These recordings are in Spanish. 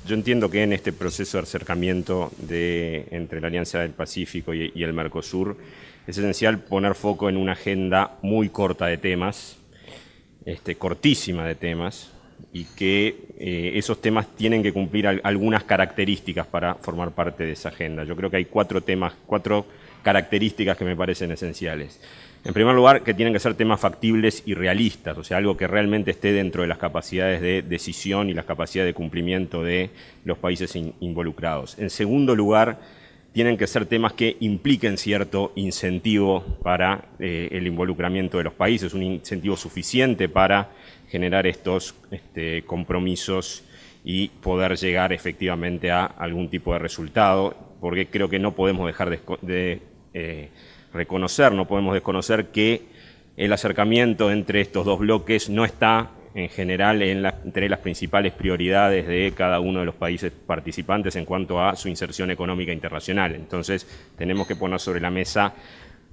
Yo entiendo que en este proceso de acercamiento entre la Alianza del Pacífico y el Mercosur es esencial poner foco en una agenda muy corta de temas, cortísima de temas, y que esos temas tienen que cumplir algunas características para formar parte de esa agenda. Yo creo que hay cuatro características que me parecen esenciales. En primer lugar, que tienen que ser temas factibles y realistas, o sea, algo que realmente esté dentro de las capacidades de decisión y las capacidades de cumplimiento de los países involucrados. En segundo lugar, tienen que ser temas que impliquen cierto incentivo para el involucramiento de los países, un incentivo suficiente para generar estos compromisos y poder llegar efectivamente a algún tipo de resultado, porque creo que no podemos dejar de no podemos desconocer que el acercamiento entre estos dos bloques no está en general entre las principales prioridades de cada uno de los países participantes en cuanto a su inserción económica internacional. Entonces, tenemos que poner sobre la mesa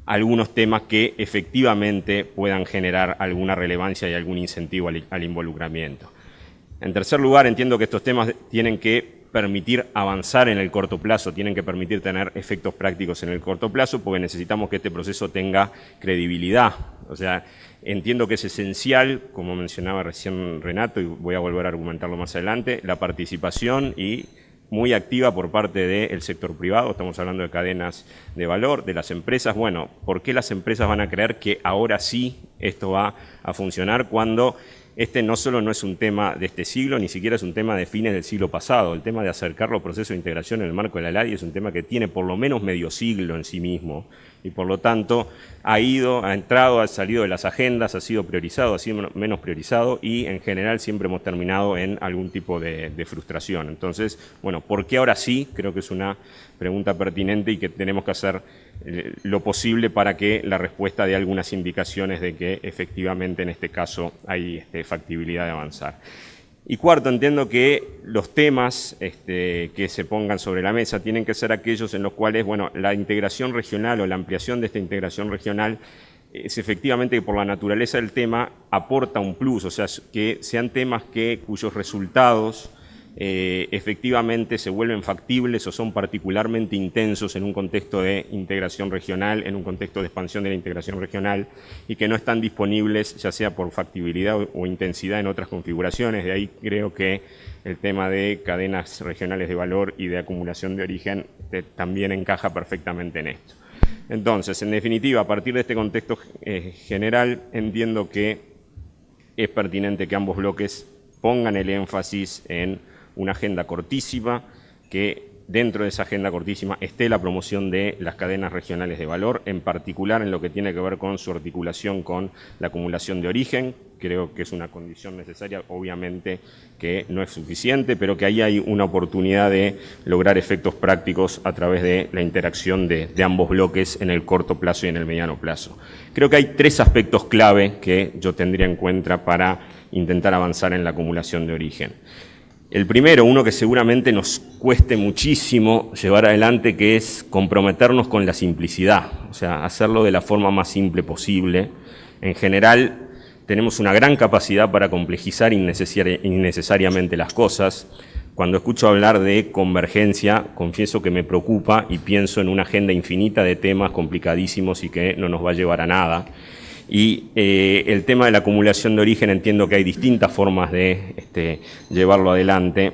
algunos temas que efectivamente puedan generar alguna relevancia y algún incentivo al involucramiento. En tercer lugar, entiendo que estos temas tienen que permitir avanzar en el corto plazo, tienen que permitir tener efectos prácticos en el corto plazo, porque necesitamos que este proceso tenga credibilidad. O sea, entiendo que es esencial, como mencionaba recién Renato, y voy a volver a argumentarlo más adelante, la participación y muy activa por parte del sector privado. Estamos hablando de cadenas de valor, de las empresas. Bueno, ¿por qué las empresas van a creer que ahora sí esto va a funcionar cuando no solo no es un tema de este siglo, ni siquiera es un tema de fines del siglo pasado? El tema de acercar los procesos de integración en el marco de la LADI es un tema que tiene por lo menos medio siglo en sí mismo y por lo tanto ha entrado, ha salido de las agendas, ha sido priorizado, ha sido menos priorizado y en general siempre hemos terminado en algún tipo de frustración. Entonces, bueno, ¿por qué ahora sí? Creo que es una pregunta pertinente y que tenemos que hacer lo posible para que la respuesta dé algunas indicaciones de que efectivamente en este caso hay factibilidad de avanzar. Y cuarto, entiendo que los temas que se pongan sobre la mesa tienen que ser aquellos en los cuales, bueno, la integración regional o la ampliación de esta integración regional es efectivamente que por la naturaleza del tema aporta un plus, o sea, que sean temas cuyos resultados efectivamente se vuelven factibles o son particularmente intensos en un contexto de integración regional, en un contexto de expansión de la integración regional y que no están disponibles ya sea por factibilidad o intensidad en otras configuraciones. De ahí creo que el tema de cadenas regionales de valor y de acumulación de origen también encaja perfectamente en esto. Entonces, en definitiva, a partir de este contexto general, entiendo que es pertinente que ambos bloques pongan el énfasis en una agenda cortísima, que dentro de esa agenda cortísima esté la promoción de las cadenas regionales de valor, en particular en lo que tiene que ver con su articulación con la acumulación de origen. Creo que es una condición necesaria, obviamente que no es suficiente, pero que ahí hay una oportunidad de lograr efectos prácticos a través de la interacción de ambos bloques en el corto plazo y en el mediano plazo. Creo que hay tres aspectos clave que yo tendría en cuenta para intentar avanzar en la acumulación de origen. El primero, uno que seguramente nos cueste muchísimo llevar adelante, que es comprometernos con la simplicidad, o sea, hacerlo de la forma más simple posible. En general, tenemos una gran capacidad para complejizar innecesariamente las cosas. Cuando escucho hablar de convergencia, confieso que me preocupa y pienso en una agenda infinita de temas complicadísimos y que no nos va a llevar a nada. Y el tema de la acumulación de origen, entiendo que hay distintas formas de llevarlo adelante,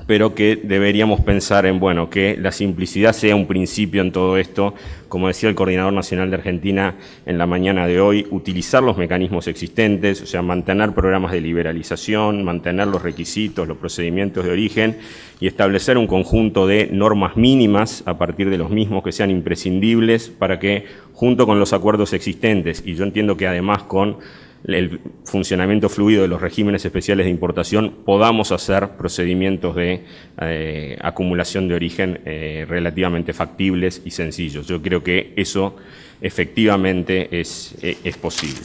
pero que deberíamos pensar en, bueno, que la simplicidad sea un principio en todo esto. Como decía el Coordinador Nacional de Argentina en la mañana de hoy, utilizar los mecanismos existentes, o sea, mantener programas de liberalización, mantener los requisitos, los procedimientos de origen y establecer un conjunto de normas mínimas a partir de los mismos que sean imprescindibles para que, junto con los acuerdos existentes, y yo entiendo que además con el funcionamiento fluido de los regímenes especiales de importación, podamos hacer procedimientos de acumulación de origen relativamente factibles y sencillos. Yo creo que eso efectivamente es posible.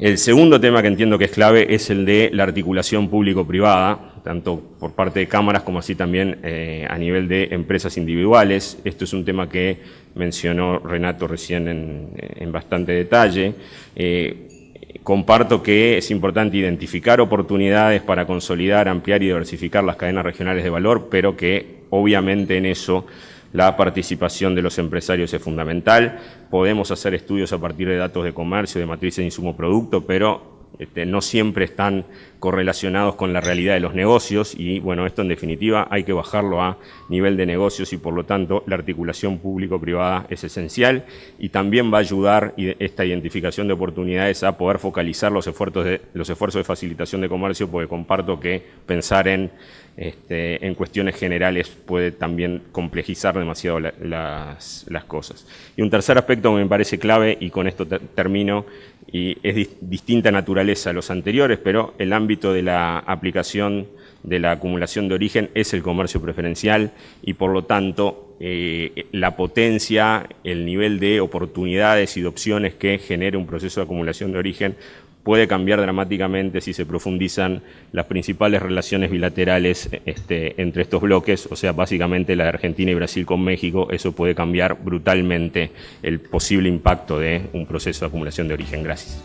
El segundo tema que entiendo que es clave es el de la articulación público-privada, tanto por parte de cámaras como así también a nivel de empresas individuales. Esto es un tema que mencionó Renato recién en bastante detalle. Comparto que es importante identificar oportunidades para consolidar, ampliar y diversificar las cadenas regionales de valor, pero que obviamente en eso la participación de los empresarios es fundamental. Podemos hacer estudios a partir de datos de comercio, de matrices de insumo-producto, pero no siempre están correlacionados con la realidad de los negocios y, bueno, esto en definitiva hay que bajarlo a nivel de negocios y, por lo tanto, la articulación público-privada es esencial y también va a ayudar esta identificación de oportunidades a poder focalizar los esfuerzos de facilitación de comercio, porque comparto que pensar en cuestiones generales puede también complejizar demasiado las cosas. Y un tercer aspecto que me parece clave, y con esto termino, y es distinta naturaleza a los anteriores, pero el ámbito de la aplicación de la acumulación de origen es el comercio preferencial y, por lo tanto, la potencia, el nivel de oportunidades y de opciones que genere un proceso de acumulación de origen puede cambiar dramáticamente si se profundizan las principales relaciones bilaterales entre estos bloques, o sea, básicamente la de Argentina y Brasil con México. Eso puede cambiar brutalmente el posible impacto de un proceso de acumulación de origen. Gracias.